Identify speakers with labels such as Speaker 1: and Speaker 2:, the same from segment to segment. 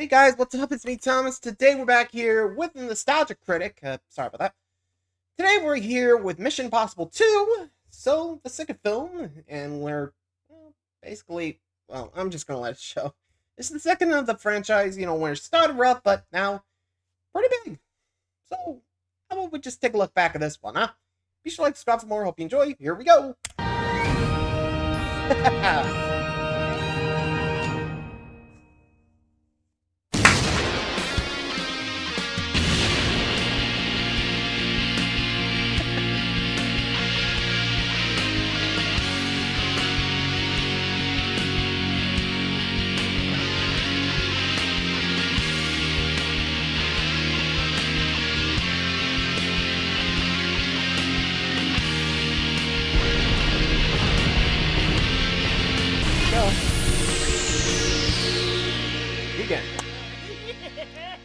Speaker 1: Hey guys, what's up? It's me, Thomas. Today we're back here with the Nostalgia Critic. Sorry about that. Today we're here with Mission Impossible 2, so the second film, and we're basically, I'm just gonna let it show. This is the second of the franchise, when it started rough, but now pretty big. So, how about we just take a look back at this one, huh? Be sure to like, subscribe for more. Hope you enjoy. Here we go.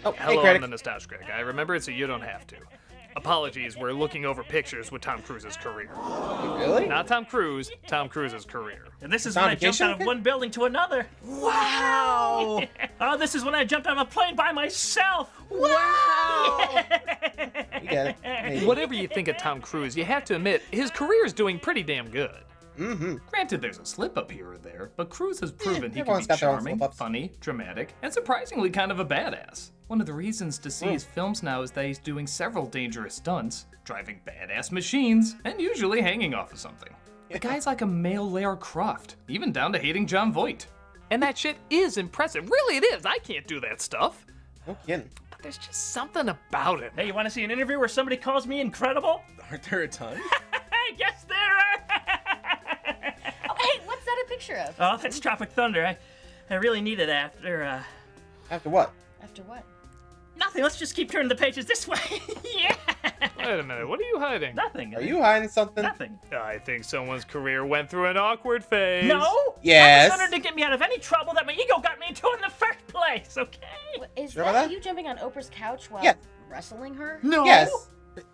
Speaker 1: Oh,
Speaker 2: Hello,
Speaker 1: hey, Critic.
Speaker 2: I'm the Nostalgia Critic. I remember it so you don't have to. Apologies, we're looking over pictures with Tom Cruise's career.
Speaker 1: Really?
Speaker 2: Not Tom Cruise, Tom Cruise's career.
Speaker 3: And this is
Speaker 1: Tom
Speaker 3: when I jumped
Speaker 1: vacation?
Speaker 3: out of one building to another. Wow! Oh, this is when I jumped out of a plane by myself.
Speaker 1: Wow! You get it. Maybe.
Speaker 2: Whatever you think of Tom Cruise, you have to admit, his career is doing pretty damn good.
Speaker 1: Mm-hmm.
Speaker 2: Granted, there's a slip-up here or there, but Cruise has proven he can
Speaker 1: everyone's
Speaker 2: be
Speaker 1: got their own
Speaker 2: charming,
Speaker 1: slip-ups.
Speaker 2: funny, dramatic, and surprisingly kind of a badass. One of the reasons to see his films now is that he's doing several dangerous stunts, driving badass machines, and usually hanging off of something. The guy's like a male Lara Croft, even down to hating John Voight. And that shit is impressive. Really it is. I can't do that stuff.
Speaker 1: No kidding.
Speaker 2: But there's just something about it.
Speaker 3: Hey, you want to see an interview where somebody calls me incredible?
Speaker 4: Aren't there a ton?
Speaker 3: Yes, there are.
Speaker 5: Hey, what's that a picture of?
Speaker 3: Oh, that's Tropic Thunder. I really need it after,
Speaker 1: After what?
Speaker 5: After what?
Speaker 3: Nothing. Let's just keep turning the pages this way. Yeah.
Speaker 2: Wait a minute, what are you hiding?
Speaker 3: Nothing.
Speaker 1: Are you hiding something?
Speaker 3: Nothing.
Speaker 2: I think someone's career went through an awkward phase.
Speaker 3: No.
Speaker 1: Yes.
Speaker 3: I was honored to get me out of any trouble that my ego got me into in the first place. Okay.
Speaker 5: Is
Speaker 1: Sure
Speaker 5: that,
Speaker 1: about that?
Speaker 5: you jumping on Oprah's couch while
Speaker 1: Yes.
Speaker 5: wrestling her?
Speaker 3: No.
Speaker 1: Yes.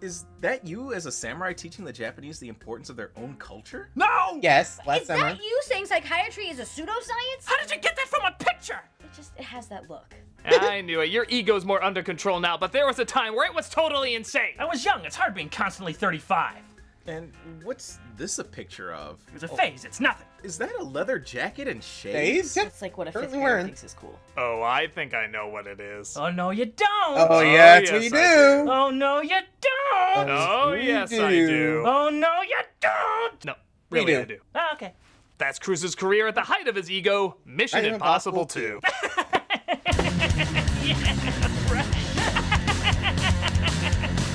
Speaker 4: Is that you as a samurai teaching the Japanese the importance of their own culture?
Speaker 3: No.
Speaker 1: Yes. Last
Speaker 5: Is
Speaker 1: summer.
Speaker 5: that you saying psychiatry is a pseudoscience?
Speaker 3: How did you get that from a picture?
Speaker 5: It has that look.
Speaker 2: I knew it. Your ego's more under control now, but there was a time where it was totally insane.
Speaker 3: I was young. It's hard being constantly 35.
Speaker 4: And what's this a picture of?
Speaker 3: It was a phase. It's nothing.
Speaker 4: Is that a leather jacket and shades?
Speaker 1: Days? Yep.
Speaker 5: It's like what a fifth
Speaker 1: Currently
Speaker 5: grader
Speaker 1: wearing.
Speaker 5: thinks is cool.
Speaker 2: Oh, I think I know what it is.
Speaker 3: Oh no, you don't.
Speaker 1: Oh, yeah, that's
Speaker 2: yes,
Speaker 1: what you
Speaker 2: I
Speaker 1: do.
Speaker 3: Oh no, you don't.
Speaker 2: Oh,
Speaker 1: we
Speaker 2: yes, I
Speaker 1: do.
Speaker 2: do.
Speaker 3: Oh no, you don't.
Speaker 2: No,
Speaker 1: We
Speaker 2: really,
Speaker 1: do.
Speaker 2: I do.
Speaker 3: Oh, okay.
Speaker 2: That's Cruise's career at the height of his ego. Mission
Speaker 1: Mission
Speaker 2: Impossible
Speaker 1: Impossible
Speaker 2: 2.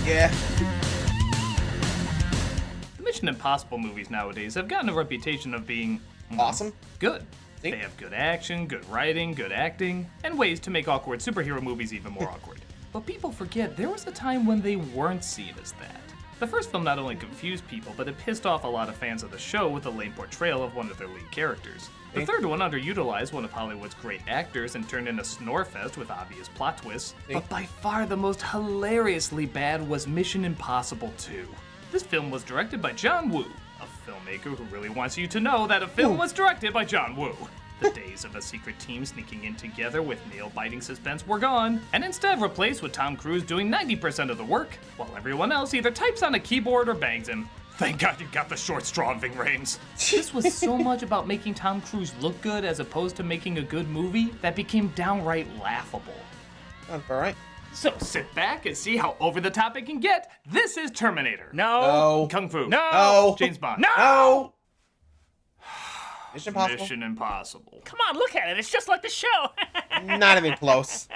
Speaker 1: Yeah.
Speaker 2: The Mission Impossible movies nowadays have gotten a reputation of being
Speaker 1: Awesome.
Speaker 2: good.
Speaker 1: See?
Speaker 2: They have good action, good writing, good acting, and ways to make awkward superhero movies even more awkward. But people forget there was a time when they weren't seen as that. The first film not only confused people, but it pissed off a lot of fans of the show with the lame portrayal of one of their lead characters. The third one underutilized one of Hollywood's great actors and turned into snorefest with obvious plot twists. But by far the most hilariously bad was Mission Impossible 2. This film was directed by John Woo, a filmmaker who really wants you to know that a film was directed by John Woo. The days of a secret team sneaking in together with nail-biting suspense were gone, and instead replaced with Tom Cruise doing 90% of the work, while everyone else either types on a keyboard or bangs him. Thank God you got the short straw, Ving Rhames. This was so much about making Tom Cruise look good as opposed to making a good movie that became downright laughable.
Speaker 1: Sounds all right.
Speaker 2: So sit back and see how over the top it can get. This is Terminator.
Speaker 3: No.
Speaker 1: No.
Speaker 2: Kung Fu.
Speaker 1: No.
Speaker 2: James Bond.
Speaker 3: No.
Speaker 1: No. Mission Impossible.
Speaker 2: Mission Impossible.
Speaker 3: Come on, look at it. It's just like the show.
Speaker 1: Not even close.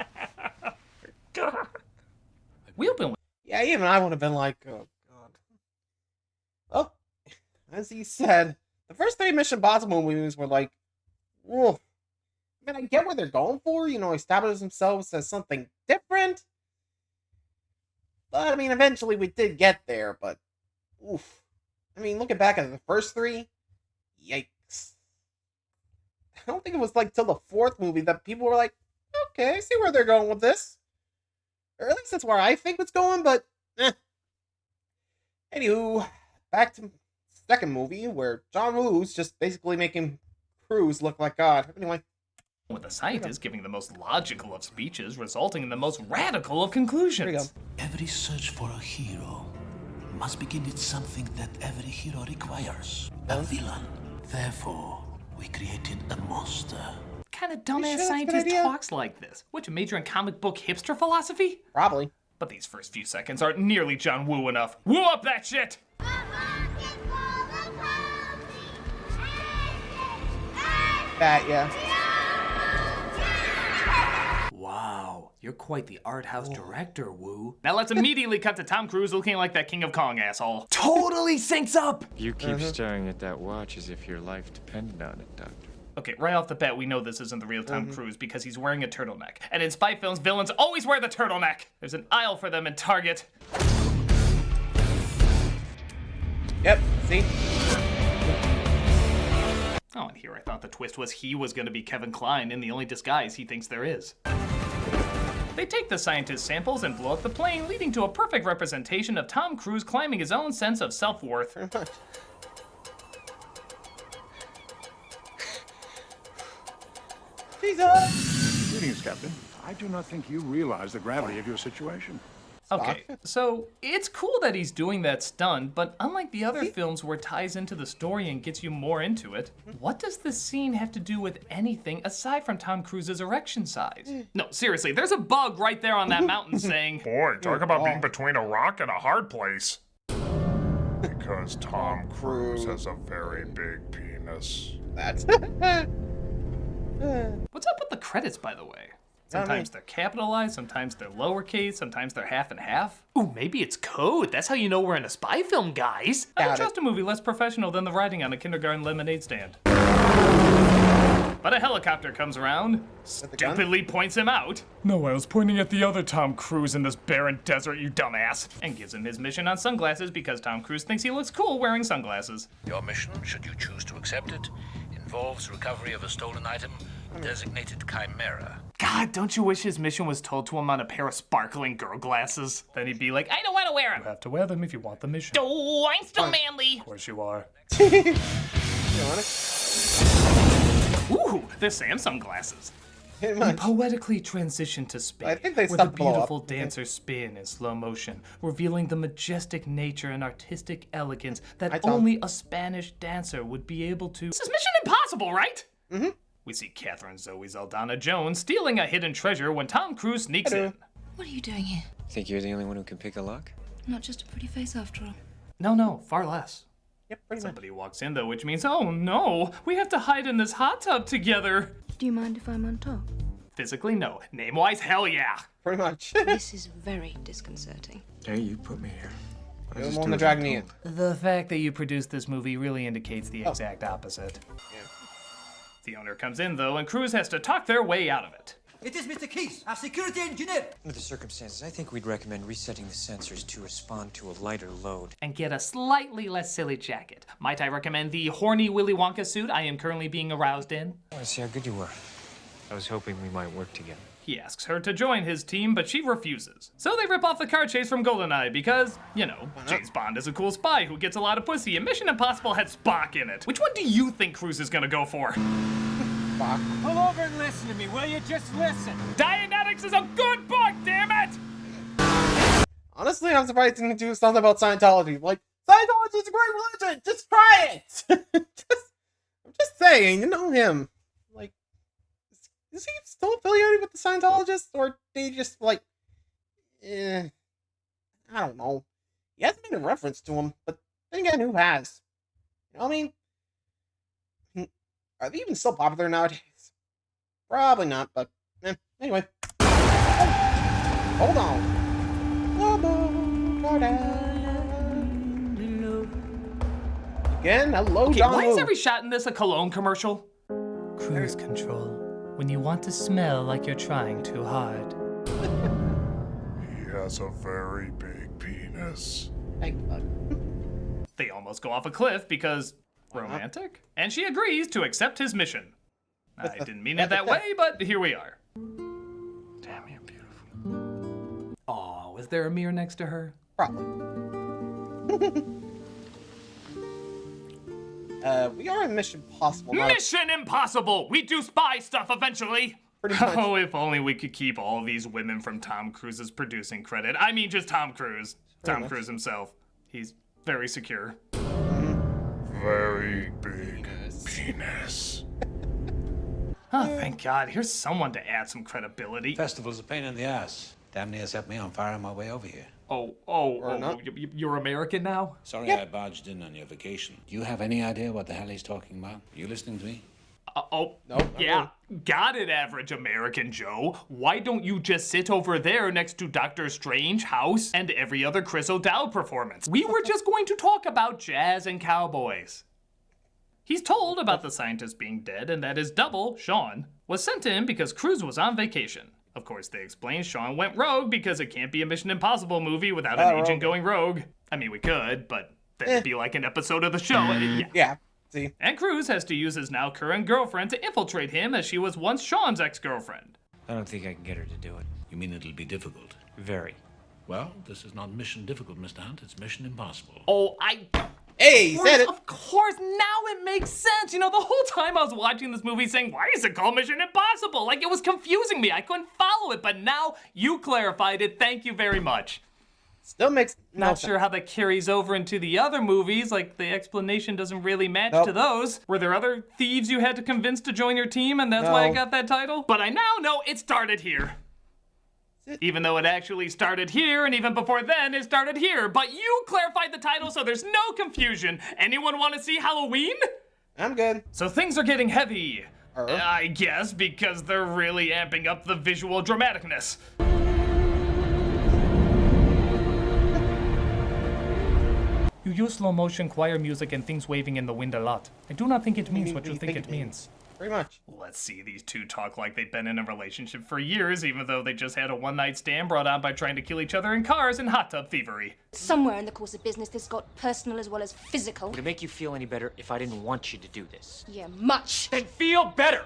Speaker 2: We open with
Speaker 1: Yeah, even I would have been like, oh god. Oh, as he said, the first three Mission Impossible movies were like, whoa. I mean, I get what they're going for, establish themselves as something different. But I mean, eventually we did get there, but oof. I mean, looking back at the first three, yikes. I don't think it was like till the fourth movie that people were like, okay, I see where they're going with this. Or at least that's where I think it's going, but Anywho, back to second movie where John Woo's just basically making Cruise look like God. Anyway,
Speaker 2: with the scientist giving the most logical of speeches, resulting in the most radical of conclusions.
Speaker 1: There you go.
Speaker 6: Every search for a hero must begin with something that every hero requires. A villain. Therefore, we created a monster.
Speaker 2: What kind of
Speaker 1: sure
Speaker 2: dumbass
Speaker 1: that's a good
Speaker 2: scientist
Speaker 1: idea?
Speaker 2: talks like this? What, you major in comic book hipster philosophy?
Speaker 1: Probably.
Speaker 2: But these first few seconds aren't nearly John Woo enough. Woo up that shit!
Speaker 1: That, yeah.
Speaker 2: Wow, you're quite the art house director, Woo. Now let's immediately cut to Tom Cruise looking like that King of Kong asshole. Totally syncs up!
Speaker 7: You keep staring at that watch as if your life depended on it, Doctor.
Speaker 2: Okay, right off the bat, we know this isn't the real Tom Cruise because he's wearing a turtleneck. And in spy films, villains always wear the turtleneck. There's an aisle for them in Target.
Speaker 1: Yep, see?
Speaker 2: Oh, and here I thought the twist was he was gonna be Kevin Kline in the only disguise he thinks there is. They take the scientist samples and blow up the plane, leading to a perfect representation of Tom Cruise claiming his own sense of self-worth.
Speaker 1: Jesus!
Speaker 8: Greetings, Captain. I do not think you realize the gravity of your situation.
Speaker 2: Okay, so it's cool that he's doing that stunt, but unlike the other films where it ties into the story and gets you more into it, what does this scene have to do with anything aside from Tom Cruise's erection size? No, seriously, there's a bug right there on that mountain saying,
Speaker 9: Boy, talk about being between a rock and a hard place. Because Tom Cruise has a very big penis.
Speaker 1: That's...
Speaker 2: What's up with the credits, by the way? Sometimes they're capitalized, sometimes they're lowercase, sometimes they're half and half. Ooh, maybe it's code. That's how you know we're in a spy film, guys. I don't trust a movie less professional than the writing on a kindergarten lemonade stand. But a helicopter comes around, stupidly points him out. No, I was pointing at the other Tom Cruise in this barren desert, you dumbass. And gives him his mission on sunglasses because Tom Cruise thinks he looks cool wearing sunglasses.
Speaker 6: Your mission, should you choose to accept it, involves recovery of a stolen item designated Chimera.
Speaker 2: God, don't you wish his mission was told to him on a pair of sparkling girl glasses? Then he'd be like, I don't want to wear them. You have to wear them if you want the mission. Oh, I'm still manly. Of course you are. Ooh, they're Samsung glasses. We poetically transition to space,
Speaker 1: I think they
Speaker 2: where the
Speaker 1: stopped blow up.
Speaker 2: beautiful dancers spin in slow motion, revealing the majestic nature and artistic elegance that only a Spanish dancer would be able to... This is Mission Impossible, right? Mm-hmm. We see Catherine Zoe Saldana Jones stealing a hidden treasure when Tom Cruise sneaks in.
Speaker 10: What are you doing here?
Speaker 7: Think you're the only one who can pick a lock?
Speaker 10: Not just a pretty face after all.
Speaker 2: No, far less.
Speaker 1: Yep, pretty much.
Speaker 2: Somebody walks in though, which means, oh no, we have to hide in this hot tub together.
Speaker 10: Do you mind if I'm on top?
Speaker 2: Physically, no. Name-wise, hell yeah.
Speaker 1: Pretty much.
Speaker 10: This is very disconcerting.
Speaker 7: Hey, you put me here. I
Speaker 1: You're the
Speaker 7: just
Speaker 1: one
Speaker 7: do
Speaker 1: that
Speaker 7: as
Speaker 1: dragged
Speaker 7: I'm
Speaker 1: me in.
Speaker 7: told.
Speaker 2: The fact that you produced this movie really indicates the exact opposite.
Speaker 1: Yeah.
Speaker 2: The owner comes in though, and Cruise has to talk their way out of it.
Speaker 11: It is Mr. Keys, our security engineer.
Speaker 7: Under the circumstances, I think we'd recommend resetting the sensors to respond to a lighter load.
Speaker 2: And get a slightly less silly jacket. Might I recommend the horny Willy Wonka suit I am currently being aroused in?
Speaker 7: I want to see how good you were. I was hoping we might work together.
Speaker 2: He asks her to join his team, but she refuses. So they rip off the car chase from GoldenEye because, you know, James Bond is a cool spy who gets a lot of pussy, and Mission Impossible had Spock in it. Which one do you think Cruise is gonna go for?
Speaker 1: Spock.
Speaker 11: Pull over and listen to me, will you? Just listen.
Speaker 2: Dianetics is a good book, damn it!
Speaker 1: Honestly, I'm surprised he didn't do something about Scientology. Like, Scientology is a great religion! Just try it! I'm just saying, you know him. Like, is he still affiliated with the Scientologists? Or did he just, like, I don't know. He hasn't made a reference to him, but then again, who has? You know what I mean? Are they even still popular nowadays? Probably not, but anyway. Oh, hold on. Again, hello,
Speaker 2: Okay,
Speaker 1: John
Speaker 2: why is
Speaker 1: Woo.
Speaker 2: every shot in this a cologne commercial? Cruise control. When you want to smell like you're trying too hard.
Speaker 9: He has a very big penis.
Speaker 1: Thank you, bud.
Speaker 2: They almost go off a cliff because romantic? And she agrees to accept his mission. I didn't mean it that way, but here we are.
Speaker 7: Damn, you're beautiful.
Speaker 2: Aw, was there a mirror next to her?
Speaker 1: Probably. We are in Mission Impossible. not a-
Speaker 2: Mission Impossible! We do spy stuff eventually!
Speaker 1: Pretty much.
Speaker 2: Oh, if only we could keep all these women from Tom Cruise's producing credit. I mean, just Tom Cruise. Tom Cruise himself. He's very secure.
Speaker 9: Very big penis.
Speaker 2: Oh, thank God. Here's someone to add some credibility.
Speaker 6: Festival's a pain in the ass. Damn near set me on fire on my way over here.
Speaker 2: You're American now?
Speaker 6: Sorry I barged in on your vacation. Do you have any idea what the hell he's talking about? You listening to me?
Speaker 2: Yeah. Got it, average American Joe. Why don't you just sit over there next to Doctor Strange, House, and every other Chris O'Dowd performance? We were just going to talk about jazz and cowboys. He's told about the scientist being dead and that his double, Sean, was sent to him because Cruise was on vacation. Of course, they explain Sean went rogue because it can't be a Mission Impossible movie without an agent going rogue. I mean, we could, but that'd be like an episode of the show.
Speaker 1: Yeah. See?
Speaker 2: And Cruise has to use his now current girlfriend to infiltrate him as she was once Sean's ex-girlfriend.
Speaker 7: I don't think I can get her to do it.
Speaker 6: You mean it'll be difficult?
Speaker 7: Very.
Speaker 6: Well, this is not mission difficult, Mr. Hunt. It's mission impossible.
Speaker 2: Oh,
Speaker 1: Hey, he said it.
Speaker 2: Of course, now it makes sense. You know, the whole time I was watching this movie saying, why is it called Mission Impossible? Like, it was confusing me. I couldn't follow it, but now you clarified it. Thank you very much.
Speaker 1: Still makes no
Speaker 2: Not
Speaker 1: sense.
Speaker 2: sure how that carries over into the other movies. Like, the explanation doesn't really match to those. Were there other thieves you had to convince to join your team, and that's why I got that title? But I now know it started here. Even though it actually started here, and even before then, it started here. But you clarified the title, so there's no confusion. Anyone want to see Halloween?
Speaker 1: I'm good.
Speaker 2: So things are getting heavy. I guess, because they're really amping up the visual dramaticness. You use slow motion choir music and things waving in the wind a lot. I do not think it means what you think it means.
Speaker 1: Pretty much.
Speaker 2: Let's see these two talk like they've been in a relationship for years, even though they just had a one-night stand brought on by trying to kill each other in cars and hot tub thievery.
Speaker 10: Somewhere in the course of business, this got personal as well as physical.
Speaker 7: Would it make you feel any better if I didn't want you to do this?
Speaker 10: Yeah, much.
Speaker 7: Then feel better!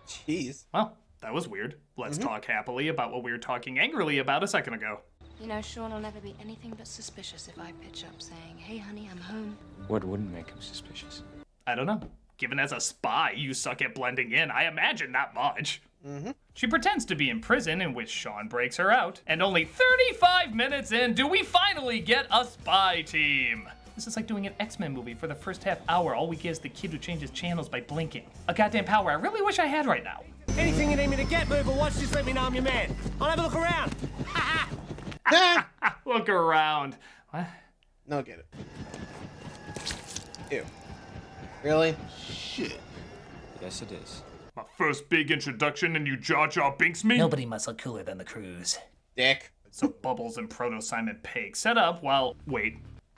Speaker 1: Jeez.
Speaker 2: Well, that was weird. Let's talk happily about what we were talking angrily about a second ago.
Speaker 10: You know, Sean will never be anything but suspicious if I pitch up saying, hey, honey, I'm home.
Speaker 7: What wouldn't make him suspicious?
Speaker 2: I don't know. Given as a spy, you suck at blending in. I imagine not much. She pretends to be in prison, in which Sean breaks her out. And only 35 minutes in, do we finally get a spy team. This is like doing an X-Men movie for the first half hour. All we get is the kid who changes channels by blinking. A goddamn power I really wish I had right now.
Speaker 11: Anything you need me to get, move or watch, just let me know I'm your man. I'll have a look around.
Speaker 2: Look around. What?
Speaker 1: No, get it. Ew. Really?
Speaker 6: Shit.
Speaker 7: Yes, it is.
Speaker 9: My first big introduction and you Jar Jar Binks me?
Speaker 2: Nobody must look cooler than the Cruise.
Speaker 1: Dick.
Speaker 2: So Bubbles and Proto Simon Pegg set up while,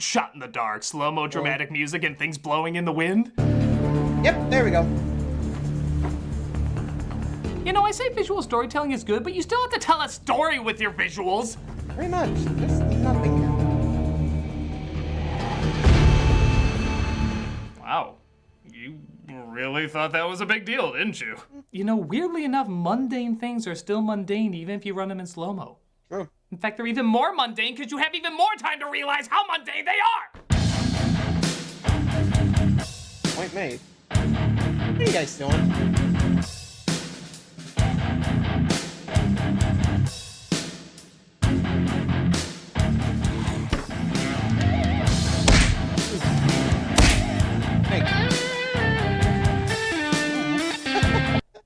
Speaker 2: shot in the dark, slow-mo dramatic music and things blowing in the wind.
Speaker 1: Yep, there we go.
Speaker 2: You know, I say visual storytelling is good, but you still have to tell a story with your visuals.
Speaker 1: Pretty much. There's nothing here.
Speaker 2: Wow. You really thought that was a big deal, didn't you? You know, weirdly enough, mundane things are still mundane even if you run them in slow-mo.
Speaker 1: True.
Speaker 2: In fact, they're even more mundane because you have even more time to realize how mundane they are!
Speaker 1: Point made. What are you guys doing?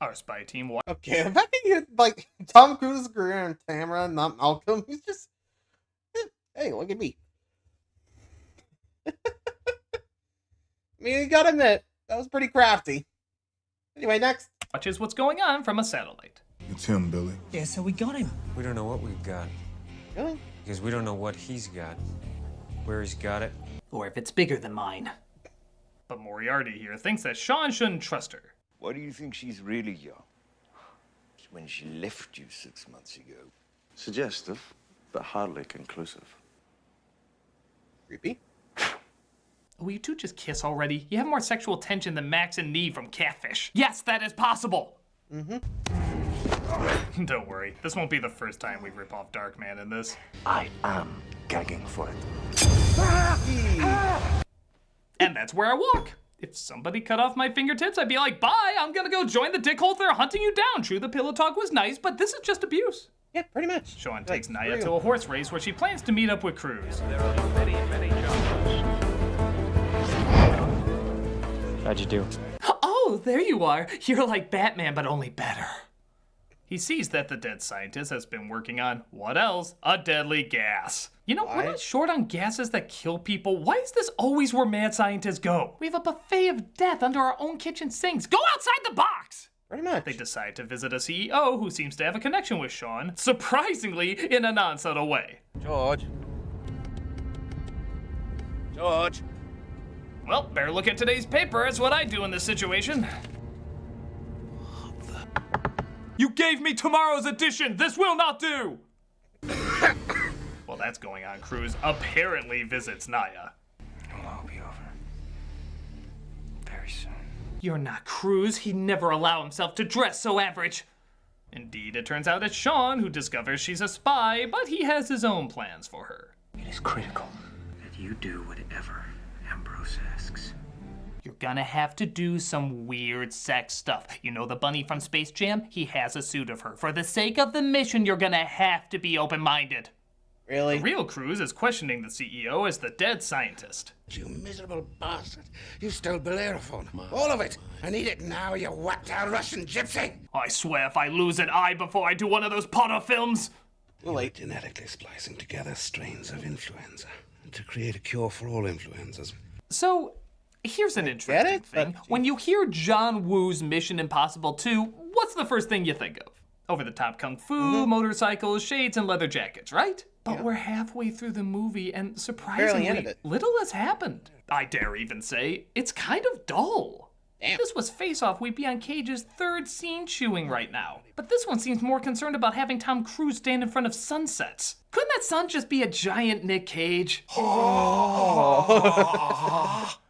Speaker 2: Our spy team, what?
Speaker 1: Okay, if I can get, like, Tom Cruise's career and Tamara, not Malcolm, he's just... Hey, look at me. I mean, you gotta admit, that was pretty crafty. Anyway, next.
Speaker 2: Watches what's going on from a satellite.
Speaker 8: It's him, Billy.
Speaker 11: Yeah, so we got him.
Speaker 7: We don't know what we've got.
Speaker 1: Really?
Speaker 7: Because we don't know what he's got, where he's got it.
Speaker 2: Or if it's bigger than mine. But Moriarty here thinks that Sean shouldn't trust her.
Speaker 12: Why do you think she's really young? It's when she left you 6 months ago.
Speaker 13: Suggestive, but hardly conclusive.
Speaker 1: Creepy.
Speaker 2: Will you two just kiss already? You have more sexual tension than Max and Neve from Catfish. Yes, that is possible! Don't worry, this won't be the first time we rip off Darkman in this.
Speaker 13: I am gagging for it.
Speaker 2: And that's where I walk. If somebody cut off my fingertips, I'd be like, bye, I'm gonna go join the dickhole. They're hunting you down. True, the pillow talk was nice, but this is just abuse.
Speaker 1: Yeah, pretty much.
Speaker 2: Sean takes Naya to a horse race where she plans to meet up with Cruz.
Speaker 7: How'd you do?
Speaker 2: Oh, there you are. You're like Batman, but only better. He sees that the dead scientist has been working on, what else? A deadly gas. You know, we're not short on gases that kill people. Why is this always where mad scientists go? We have a buffet of death under our own kitchen sinks. Go outside the box!
Speaker 1: Pretty much.
Speaker 2: They decide to visit a CEO who seems to have a connection with Sean, surprisingly in a non-subtle way.
Speaker 12: George. George.
Speaker 2: Well, better look at today's paper. That's what I do in this situation. You gave me tomorrow's edition! This will not do! Well, that's going on. Cruz apparently visits Naya.
Speaker 7: It'll all be over. Very soon.
Speaker 2: You're not Cruz. He'd never allow himself to dress so average. Indeed, it turns out it's Sean who discovers she's a spy, but he has his own plans for her.
Speaker 7: It is critical that you do whatever Ambrose asks.
Speaker 2: You're gonna have to do some weird sex stuff. You know the bunny from Space Jam? He has a suit of her. For the sake of the mission, you're gonna have to be open-minded.
Speaker 1: Really?
Speaker 2: The real Cruz is questioning the CEO as the dead scientist.
Speaker 6: You miserable bastard. You stole Bellerophon. All of it. I need it now, you whacked-out Russian gypsy.
Speaker 2: I swear if I lose an eye before I do one of those Potter films.
Speaker 6: You're genetically splicing together strains of influenza to create a cure for all influenzas.
Speaker 2: So, here's an interesting thing. When you hear John Woo's Mission Impossible 2, what's the first thing you think of? Over-the-top kung fu, motorcycles, shades, and leather jackets, right? But we're halfway through the movie, and surprisingly, little has happened. I dare even say, it's kind of dull. If this was Face Off, we'd be on Cage's third scene chewing right now. But this one seems more concerned about having Tom Cruise stand in front of sunsets. Couldn't that sun just be a giant Nick Cage? Oh.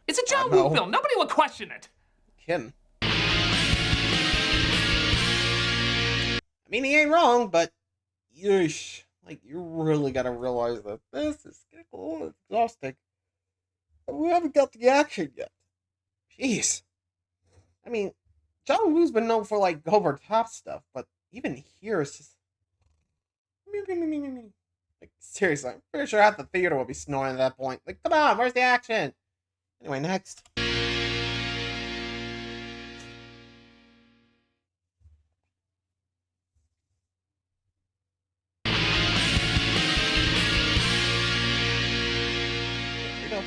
Speaker 2: It's a John Woo film. Nobody will question it.
Speaker 1: Him. I mean, he ain't wrong, but yeesh. Like, you really gotta realize that this is getting a little exhausting. And we haven't got the action yet. Jeez. I mean, John Woo's been known for, like, over-top stuff, but even here, it's just... Like, seriously, I'm pretty sure half the theater will be snoring at that point. Like, come on, where's the action? Anyway, next.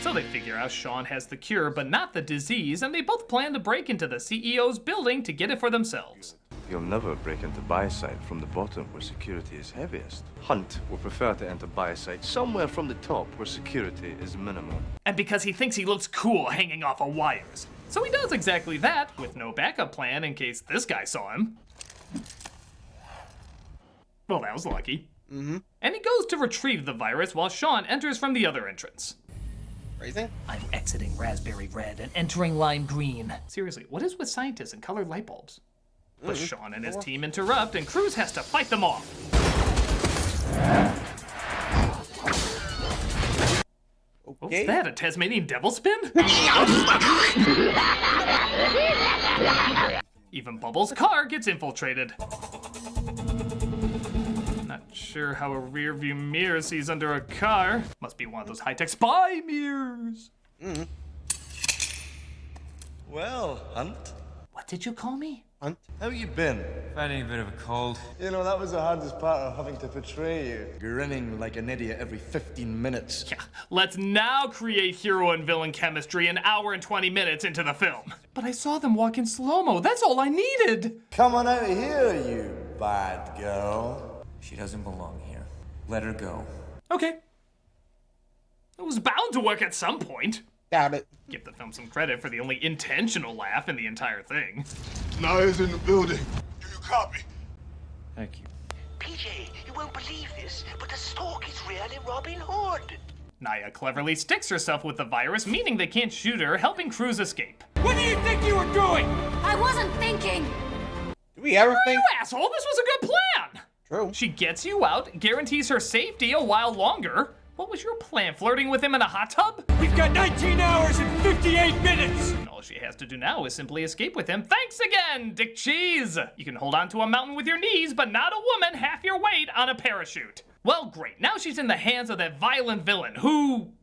Speaker 2: So they figure out Sean has the cure, but not the disease, and they both plan to break into the CEO's building to get it for themselves.
Speaker 13: You'll never break into Biosite from the bottom where security is heaviest. Hunt will prefer to enter Biosite somewhere from the top where security is minimal.
Speaker 2: And because he thinks he looks cool hanging off of wires. So he does exactly that, with no backup plan in case this guy saw him. Well, that was lucky. And he goes to retrieve the virus while Sean enters from the other entrance.
Speaker 1: Phrasing?
Speaker 2: I'm exiting raspberry red and entering lime green. Seriously, what is with scientists and colored light bulbs? But Sean and his team interrupt, and Cruz has to fight them off.
Speaker 1: Okay.
Speaker 2: What's that, a Tasmanian devil spin? Even Bubbles' car gets infiltrated. Not sure how a rear view mirror sees under a car. Must be one of those high-tech spy mirrors.
Speaker 14: Well, Hunt.
Speaker 2: What did you call me?
Speaker 1: Hunt?
Speaker 14: How you been?
Speaker 7: Fighting a bit of a cold.
Speaker 14: You know, that was the hardest part of having to portray you. Grinning like an idiot every 15 minutes.
Speaker 2: Yeah, let's now create hero and villain chemistry an hour and 20 minutes into the film. But I saw them walk in slow-mo. That's all I needed.
Speaker 14: Come on out of here, you bad girl.
Speaker 7: She doesn't belong here. Let her go.
Speaker 2: Okay. It was bound to work at some point.
Speaker 1: Doubt it.
Speaker 2: Give the film some credit for the only intentional laugh in the entire thing.
Speaker 8: Naya's in the building. Do you copy?
Speaker 7: Thank you.
Speaker 6: PJ, you won't believe this, but the stalk is really Robin Hood.
Speaker 2: Naya cleverly sticks herself with the virus, meaning they can't shoot her, helping Cruz escape.
Speaker 11: What do you think you were doing?
Speaker 10: I wasn't thinking.
Speaker 1: Do we ever think?
Speaker 2: You asshole, this was a good plan!
Speaker 1: True.
Speaker 2: She gets you out, guarantees her safety a while longer. What was your plan, flirting with him in a hot tub?
Speaker 11: We've got 19 hours and 58 minutes.
Speaker 2: No, All she has to do now is simply escape with him. Thanks again, Dick Cheese! You can hold on to a mountain with your knees, but not a woman half your weight on a parachute. Well, great. Now she's in the hands of that violent villain who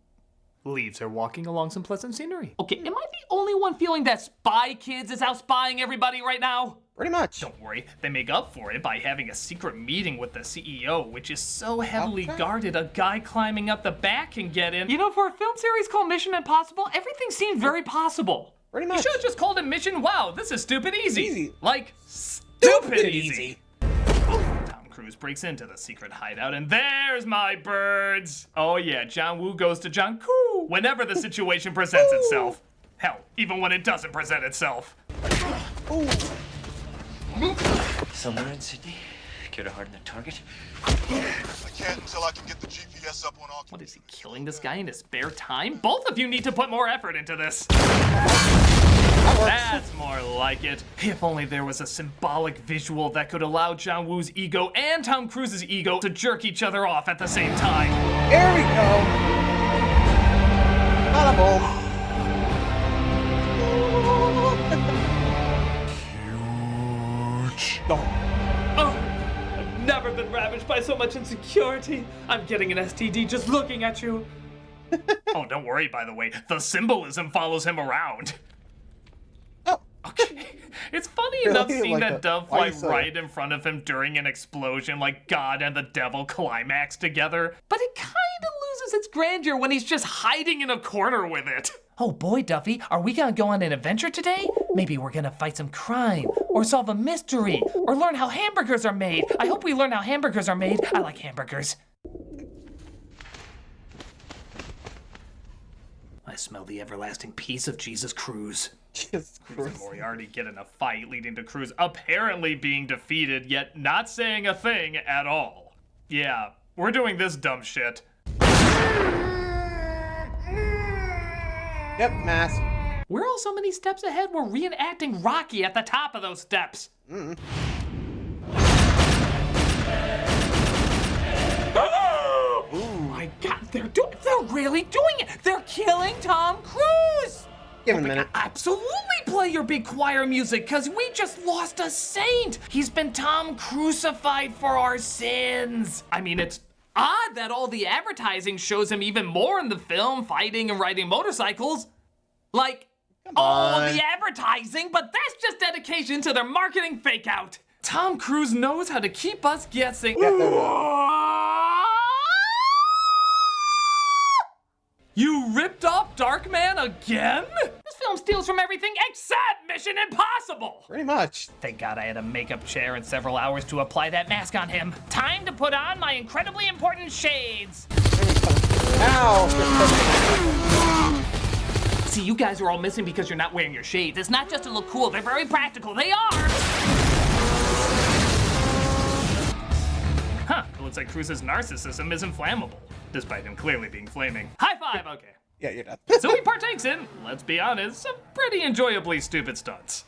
Speaker 2: leaves her walking along some pleasant scenery. Okay, am I the only one feeling that Spy Kids is out spying everybody right now?
Speaker 1: Pretty much.
Speaker 2: Don't worry, they make up for it by having a secret meeting with the CEO, which is so heavily guarded a guy climbing up the back can get in. You know, for a film series called Mission Impossible, everything seemed very possible.
Speaker 1: Pretty much.
Speaker 2: You should have just called it Mission Wow, this is stupid easy. Like, stupid easy. Tom Cruise breaks into the secret hideout, and there's my birds. Oh yeah, John Woo goes to John Koo whenever the situation presents itself. Hell, even when it doesn't present itself.
Speaker 7: Somewhere in Sydney. Care to harden the target?
Speaker 15: I can't until I can get the GPS up on all.
Speaker 2: What is he, killing this guy in his spare time? Both of you need to put more effort into this. That's more like it. If only there was a symbolic visual that could allow John Woo's ego and Tom Cruise's ego to jerk each other off at the same time.
Speaker 1: There we go. Not a bomb.
Speaker 2: I've never been ravaged by so much insecurity. I'm getting an STD just looking at you. Oh, don't worry, by the way. The symbolism follows him around.
Speaker 1: Oh.
Speaker 2: Okay. It's funny enough seeing that dove fly right in front of him during an explosion like God and the devil climax together. But it kind of loses its grandeur when he's just hiding in a corner with it. Oh boy, Duffy, are we gonna go on an adventure today? Maybe we're gonna fight some crime, or solve a mystery, or learn how hamburgers are made. I hope we learn how hamburgers are made. I like hamburgers. I smell the everlasting peace of Jesus Cruise.
Speaker 1: Jesus
Speaker 2: Cruise and Moriarty get in a fight, leading to Cruise apparently being defeated, yet not saying a thing at all. Yeah, we're doing this dumb shit.
Speaker 1: Yep, mask.
Speaker 2: We're all so many steps ahead, we're reenacting Rocky at the top of those steps. Oh my God, they're really doing it! They're killing Tom Cruise!
Speaker 1: Give him a minute.
Speaker 2: Absolutely play your big choir music, cause we just lost a saint! He's been Tom crucified for our sins! I mean, it's odd that all the advertising shows him even more in the film, fighting and riding motorcycles. Like, all the advertising, but that's just dedication to their marketing fake out. Tom Cruise knows how to keep us guessing. You ripped off Darkman again? This film steals from everything except Mission Impossible.
Speaker 1: Pretty much.
Speaker 2: Thank God I had a makeup chair and several hours to apply that mask on him. Time to put on my incredibly important shades.
Speaker 1: Ow!
Speaker 2: See, you guys are all missing because you're not wearing your shades. It's not just to look cool, they're very practical. They are! Huh, it looks like Cruise's narcissism is inflammable, despite him clearly being flaming. High five, okay.
Speaker 1: Yeah, you're done.
Speaker 2: So he partakes in, let's be honest, some pretty enjoyably stupid stunts.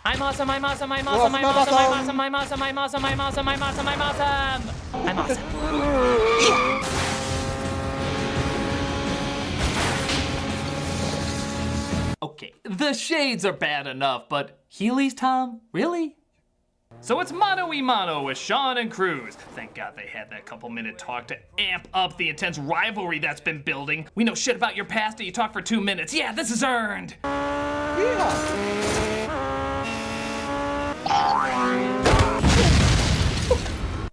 Speaker 2: I'm awesome, I'm awesome, I'm awesome, I'm awesome, I'm awesome, I'm awesome, I'm awesome, I'm awesome, I'm awesome, I'm awesome. I'm awesome. Okay, the shades are bad enough, but Heelys, Tom? Really? So it's mano-y-mano with Sean and Cruise. Thank God they had that couple-minute talk to amp up the intense rivalry that's been building. We know shit about your past and you talk for 2 minutes. Yeah, this is earned.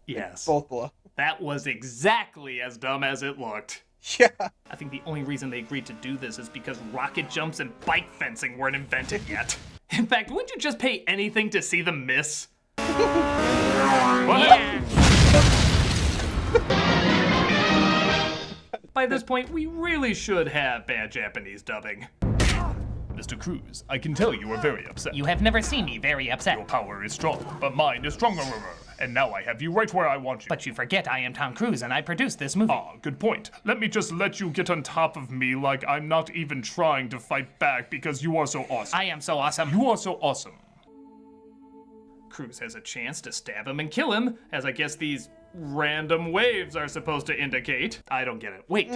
Speaker 2: Yes.
Speaker 1: Both below.
Speaker 2: That was exactly as dumb as it looked.
Speaker 1: Yeah.
Speaker 2: I think the only reason they agreed to do this is because rocket jumps and bike fencing weren't invented yet. In fact, wouldn't you just pay anything to see them miss? Yeah. By this point, we really should have bad Japanese dubbing. Mr. Cruise, I can tell you are very upset. You have never seen me very upset. Your power is strong, but mine is stronger. And now I have you right where I want you. But you forget I am Tom Cruise and I produced this movie. Ah, good point. Let me just let you get on top of me like I'm not even trying to fight back because you are so awesome. I am so awesome. You are so awesome. Cruise has a chance to stab him and kill him, as I guess these random waves are supposed to indicate. I don't get it. Wait.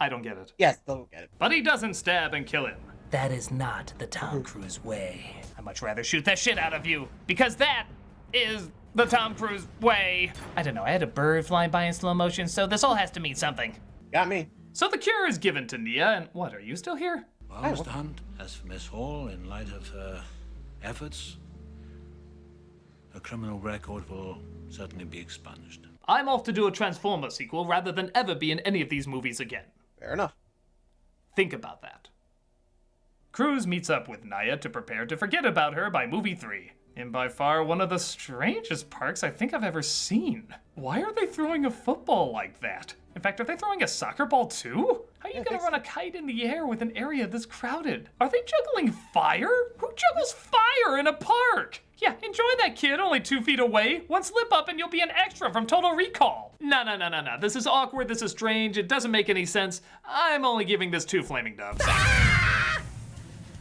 Speaker 2: I don't get it.
Speaker 1: Yes, don't get it.
Speaker 2: But he doesn't stab and kill him.
Speaker 3: That is not the Tom Cruise way.
Speaker 2: I'd much rather shoot the shit out of you, because that is the Tom Cruise way. I don't know, I had a bird flying by in slow motion, so this all has to mean something.
Speaker 1: Got me.
Speaker 2: So the cure is given to Nia, and what, are you still here?
Speaker 16: Well, Mr. Hunt, as for Miss Hall, in light of her efforts, her criminal record will certainly be expunged.
Speaker 2: I'm off to do a Transformers sequel rather than ever be in any of these movies again.
Speaker 1: Fair enough.
Speaker 2: Think about that. Cruise meets up with Nia to prepare to forget about her by movie 3. In by far one of the strangest parks I think I've ever seen. Why are they throwing a football like that? In fact, are they throwing a soccer ball too? How are you gonna run a kite in the air with an area this crowded? Are they juggling fire? Who juggles fire in a park? Yeah, enjoy that, kid, only 2 feet away. One slip up and you'll be an extra from Total Recall. No. This is awkward, this is strange, it doesn't make any sense. I'm only giving this 2 flaming doves.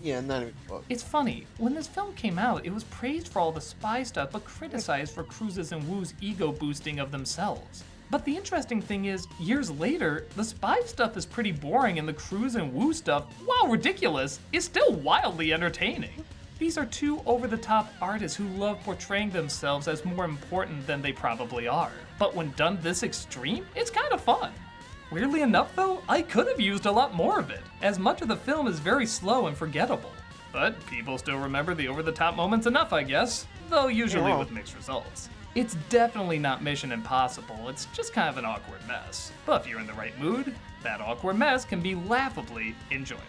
Speaker 1: Yeah, not even close.
Speaker 2: It's funny, when this film came out, it was praised for all the spy stuff, but criticized for Cruise's and Woo's ego boosting of themselves. But the interesting thing is, years later, the spy stuff is pretty boring and the Cruise and Woo stuff, while ridiculous, is still wildly entertaining. These are 2 over-the-top artists who love portraying themselves as more important than they probably are. But when done this extreme, it's kind of fun. Weirdly enough though, I could have used a lot more of it, as much of the film is very slow and forgettable. But people still remember the over-the-top moments enough, I guess, though usually with mixed results. It's definitely not Mission Impossible, it's just kind of an awkward mess. But if you're in the right mood, that awkward mess can be laughably enjoyable.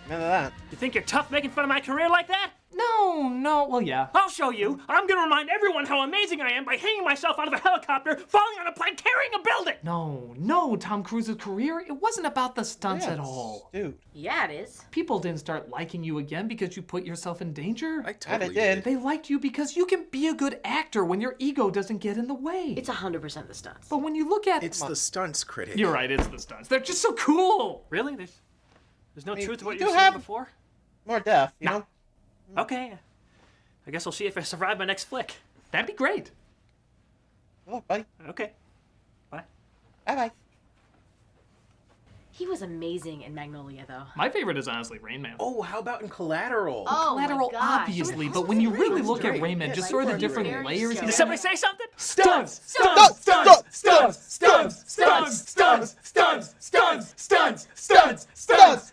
Speaker 1: None of that.
Speaker 3: You think you're tough making fun of my career like that?
Speaker 2: No, well, yeah.
Speaker 3: I'll show you. I'm gonna remind everyone how amazing I am by hanging myself out of a helicopter, falling on a plane, carrying a building!
Speaker 2: No, Tom Cruise's career, it wasn't about the stunts at all.
Speaker 1: Dude.
Speaker 5: Yeah, it is.
Speaker 2: People didn't start liking you again because you put yourself in danger.
Speaker 4: I totally
Speaker 1: did.
Speaker 2: They liked you because you can be a good actor when your ego doesn't get in the way.
Speaker 5: It's 100% the stunts.
Speaker 2: But when you look at...
Speaker 4: It's the stunts, Critic.
Speaker 2: You're right, it's the stunts. They're just so cool!
Speaker 3: Really? There's no truth to what
Speaker 1: you
Speaker 3: you've
Speaker 1: do
Speaker 3: said
Speaker 1: have
Speaker 3: before?
Speaker 1: More death, you know?
Speaker 3: Okay. I guess I'll see if I survive my next flick.
Speaker 2: That'd be great.
Speaker 1: Good luck, buddy.
Speaker 3: Okay. Bye.
Speaker 1: Bye-bye.
Speaker 5: He was amazing in Magnolia, though.
Speaker 2: My favorite is honestly Rain Man.
Speaker 4: Oh, how about in Collateral?
Speaker 5: Oh,
Speaker 2: Collateral,
Speaker 5: my gosh.
Speaker 2: obviously, but when you really look at Rain Man,
Speaker 1: Yeah,
Speaker 2: just sort of the
Speaker 1: super
Speaker 2: different
Speaker 5: great.
Speaker 2: layers...
Speaker 3: Did somebody say something?
Speaker 2: Stunts!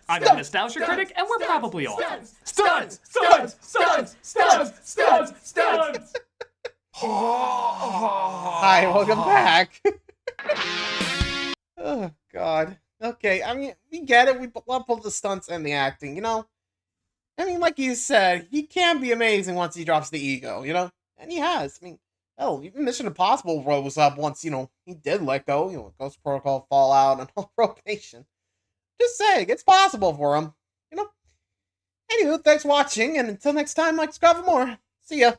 Speaker 2: I'm a nostalgia critic, and we're probably all.
Speaker 1: Hi, welcome back. Oh, God. Okay, I mean, we get it. We love both the stunts and the acting, you know? I mean, like you said, he can be amazing once he drops the ego, you know? And he has. I mean, hell, even Mission Impossible rose up once, you know, he did let go, you know, Ghost Protocol, Fallout, and all Rogue Nation. Just saying, it's possible for him, you know? Anywho, thanks for watching, and until next time, like, subscribe for more. See ya.